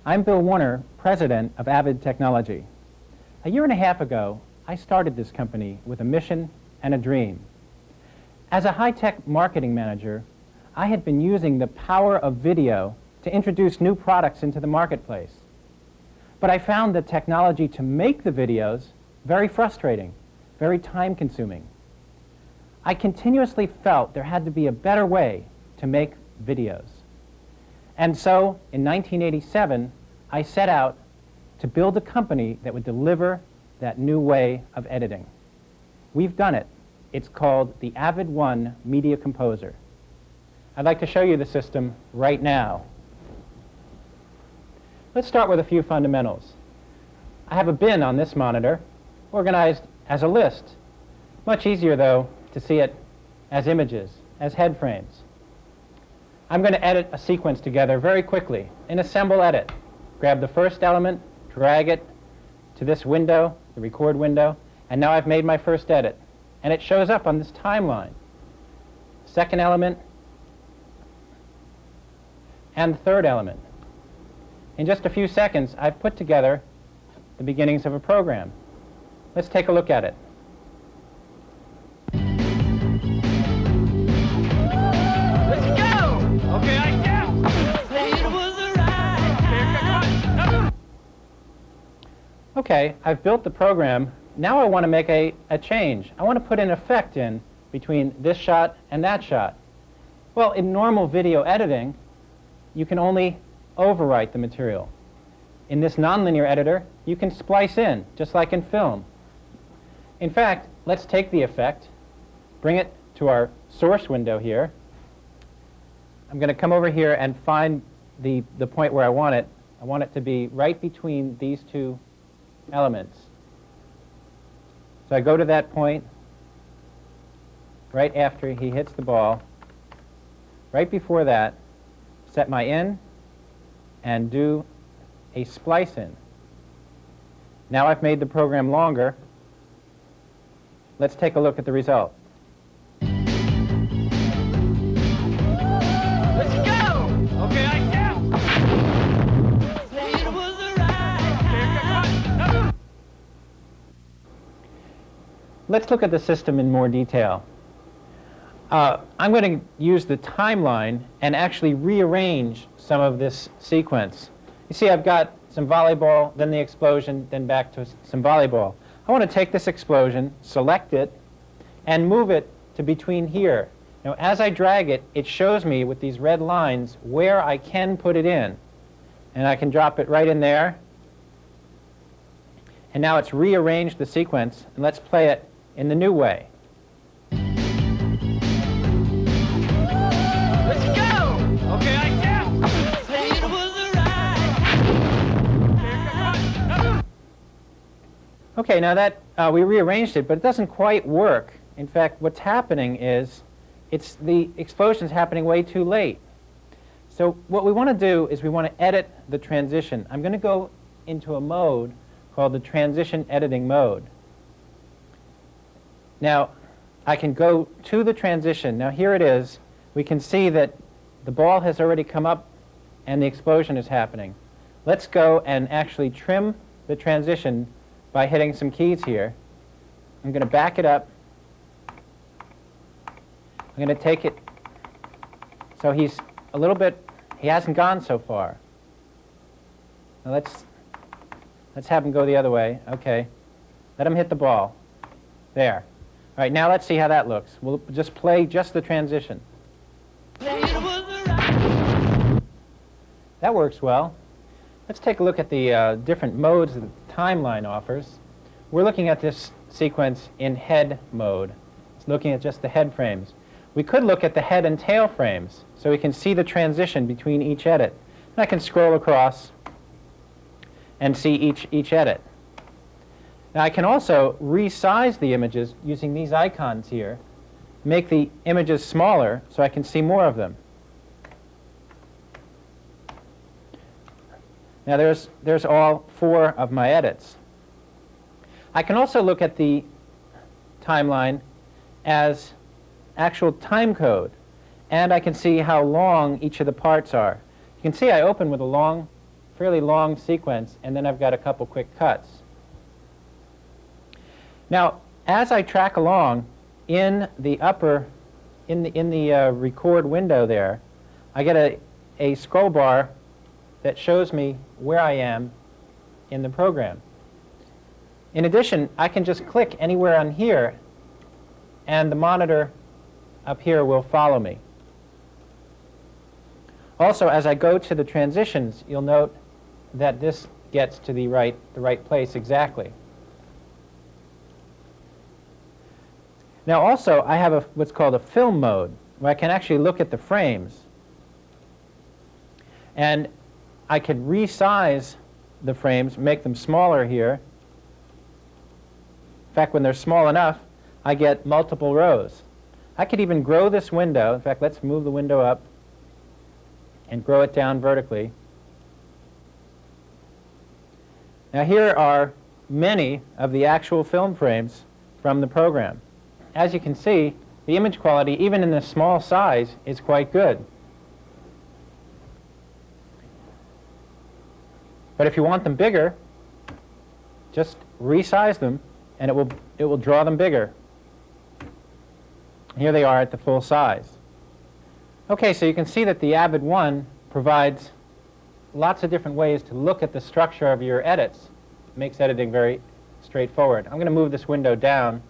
I'm Bill Warner, president of AVID Technology. A year and a half ago, I started this company with a mission and a dream. As a high-tech marketing manager, I had been using the power of video to introduce new products into the marketplace. But I found the technology to make the videos very frustrating, very time-consuming. I continuously felt there had to be a better way to make videos. And so, in 1987, I set out to build a company that would deliver that new way of editing. We've done it. It's called the AVID1 Media Composer. I'd like to show you the system right now. Let's start with a few fundamentals. I have a bin on this monitor, organized as a list. Much easier, though, to see it as images, as head frames. I'm going to edit a sequence together very quickly in Assemble Edit. Grab the first element, drag it to this window, the record window, and now I've made my first edit. And it shows up on this timeline. Second element, and the third element. In just a few seconds, I've put together the beginnings of a program. Let's take a look at it. Let's go! Okay, I can! It was a ride. Okay, I've built the program. Now I want to make a change. I want to put an effect in between this shot and that shot. Well, in normal video editing, you can only overwrite the material. In this nonlinear editor, you can splice in, just like in film. In fact, let's take the effect, bring it to our source window here. I'm going to come over here and find the point where I want it. I want it to be right between these two elements. So I go to that point right after he hits the ball. Right before that, set my in and do a splice in. Now I've made the program longer. Let's take a look at the result. Let's go! Okay, I can! It was a ride. Let's look at the system in more detail. I'm going to use the timeline and actually rearrange some of this sequence. You see, I've got some volleyball, then the explosion, then back to some volleyball. I want to take this explosion, select it, and move it to between here. Now, as I drag it, it shows me with these red lines where I can put it in. And I can drop it right in there. And now it's rearranged the sequence, and let's play it in the new way. Let's go! Okay, I can! It was a ride. Okay, now that we rearranged it, but it doesn't quite work. In fact, what's happening is the explosion's happening way too late. So what we want to do is we want to edit the transition. I'm going to go into a mode called the transition editing mode. Now, I can go to the transition. Now, here it is. We can see that the ball has already come up and the explosion is happening. Let's go and actually trim the transition by hitting some keys here. I'm going to back it up. I'm going to take it so he's a little bit, he hasn't gone so far. Now let's have him go the other way. Okay. Let him hit the ball. There. All right, now let's see how that looks. We'll just play just the transition. That works well. Let's take a look at the different modes that the timeline offers. We're looking at this sequence in head mode. It's looking at just the head frames. We could look at the head and tail frames so we can see the transition between each edit. And I can scroll across and see each edit. Now I can also resize the images using these icons here, make the images smaller so I can see more of them. Now there's all 4 of my edits. I can also look at the timeline as actual time code, and I can see how long each of the parts are. You can see I open with a long fairly long sequence, and then I've got a couple quick cuts. Now, as I track along in the record window there, I get a scroll bar that shows me where I am in the program. In addition, I can just click anywhere on here, and the monitor up here will follow me. Also, as I go to the transitions, you'll note that this gets to the right place exactly. Now also, I have what's called a film mode, where I can actually look at the frames. And I could resize the frames, make them smaller here. In fact, when they're small enough, I get multiple rows. I could even grow this window. In fact, let's move the window up and grow it down vertically. Now here are many of the actual film frames from the program. As you can see, the image quality, even in this small size, is quite good. But if you want them bigger, just resize them, and it will draw them bigger. Here they are at the full size. Okay, so you can see that the AVID1 provides lots of different ways to look at the structure of your edits. It makes editing very straightforward. I'm going to move this window down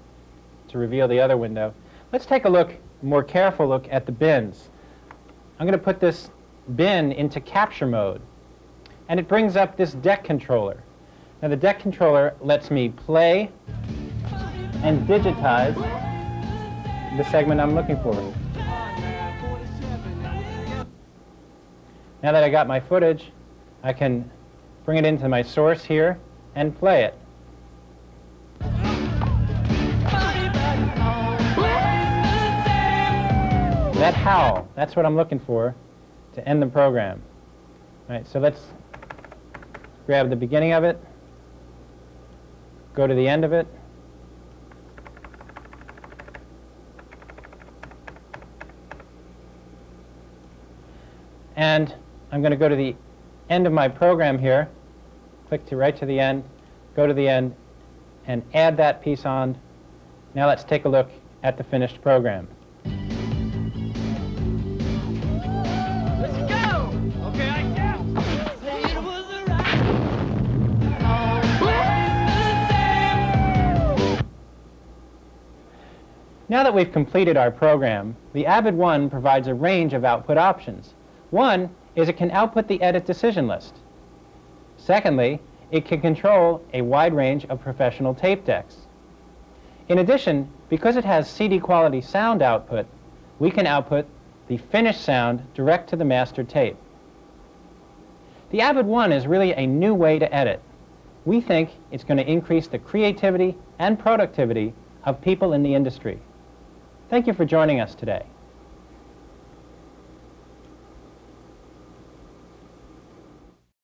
to reveal the other window. Let's take a more careful look at the bins. I'm going to put this bin into capture mode, and it brings up this deck controller. Now the deck controller lets me play and digitize the segment I'm looking for. Now that I got my footage, I can bring it into my source here and play it. That howl, that's what I'm looking for to end the program. All right, so let's grab the beginning of it, go to the end of it, and I'm going to go to the end of my program here, click right to the end, go to the end, and add that piece on. Now let's take a look at the finished program. Let's go! Okay, I can. Say it was a ride. Now that we've completed our program, the AVID1 provides a range of output options. One is it can output the edit decision list. Secondly, it can control a wide range of professional tape decks. In addition, because it has CD quality sound output, we can output the finished sound direct to the master tape. The AVID1 is really a new way to edit. We think it's going to increase the creativity and productivity of people in the industry. Thank you for joining us today.